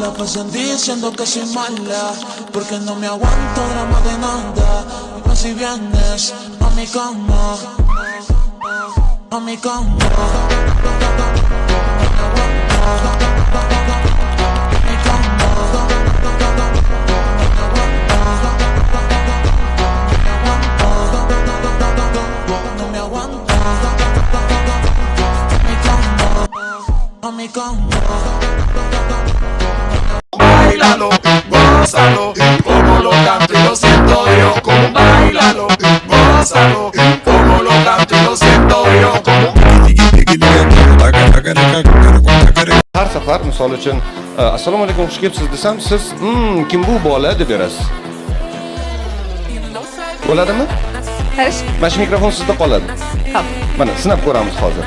La pasan diciendo que soy mala, porque no me aguanto drama de nada. No si vienes a mi cama, a mi cama. No me aguanto, a mi cama. Bailalo, gózalo, como lo canto y lo siento yo. Como bailalo, gózalo, como lo canto y lo siento yo. Como Har safar misol uchun assalomu alaykum xush kelibsiz desam siz kim bu bola deb berasiz. Bo'ladimi? Xo'sh. Mana shu mikrofon sizda qoladi. Xo'p. Mana sinab ko'ramiz hozir.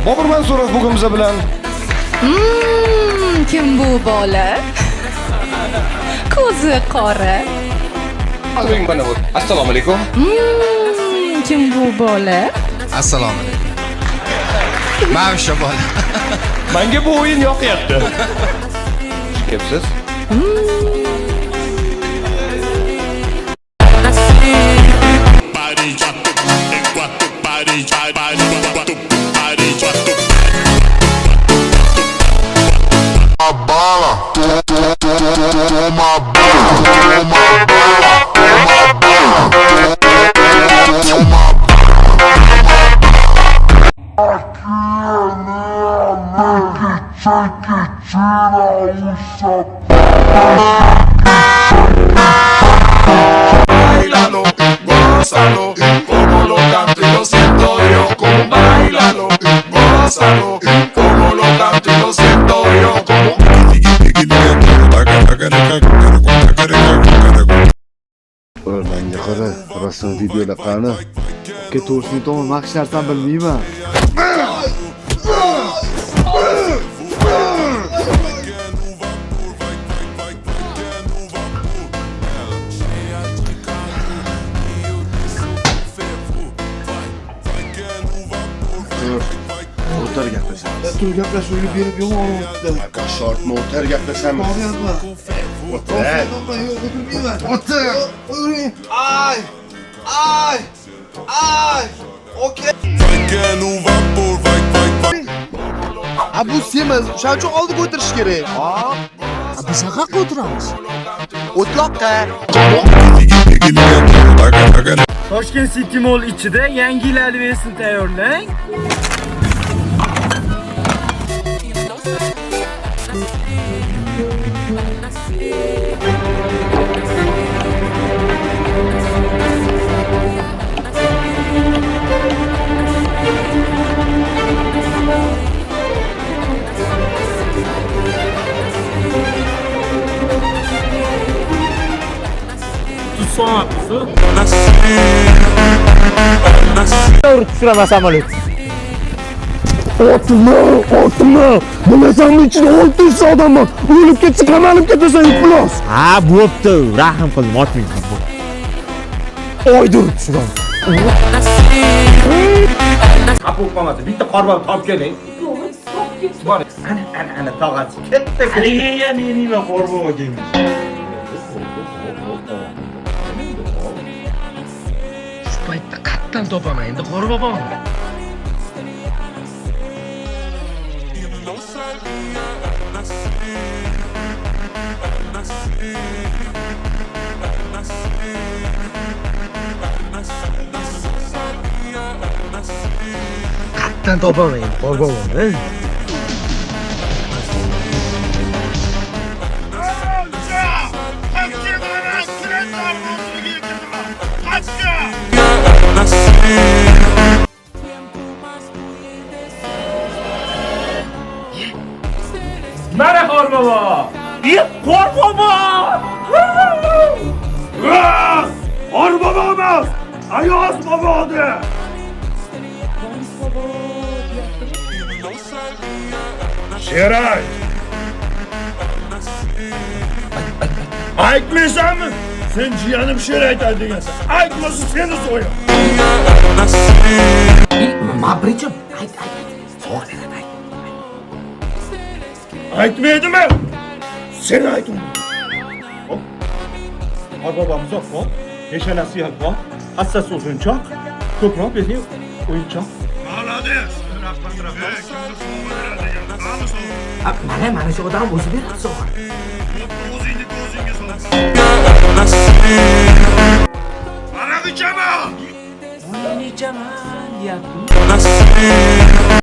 Bobur Mansurov bugun biz bilan. Kim bu bola? Ko'zi qora. Hozir mana bu. Assalomu alaykum. Kim bu bola? Assalomu alaykum. Mavsha bola. Menga bu o'yin yoqyapti. Xush kelibsiz. bailalo, gózalo, como lo canto y lo siento yo. Como bailalo, gózalo, como lo canto y lo siento yo. Como Menga qara, rasm videolar qani? Aka to'g'risini tomon maxsh narsani bilmayman. Motor gaplashamiz. Tur gaplashuvga berib yomon o'tdi. Aka short motor gaplashamiz. O'tir. O'tir. Ay! Ay! Ay! Okey. Bu semiz, o'shaning uchun oldiga o'tirish kerak. Biz qayerga o'tiramiz? O'tloqqa. Toshkent City Mall ichida yangi yil alvesini tayyorlang. Tushiraman samolyot. Otma. Bilasanmi ichida 600 odam bor. O'lib ketsa qamalib ketasan iflos. Ha, bo'pti. Rahim qildim, otmayman. Oydir tushiraman. Qapib qolmadi. Bitta qorbob topib keling. Bor. Ana tog'asi katta. Haliga meningman qorbobga kelgan. Paytda qatdan topaman endi qorbobom. Qatdan topaman endi qorbobom. Mana qorbobo! Qorbobo! Qorbobo emas! Ayoz bobodir! Sheray! Aytmaysanmi? Sen jiyanim Sheray aytadi degansan. Aytmasa seni so'yam. Ma prichim? Aytmaydimi? Sen ayt uni. Hop. Qorbobamiz hop. Peshanasi yalpoq, hassasi uzunchoq, ko'proq bering o'yinchoq. Mana shu odam o'zi beribdi sovg'a. Nací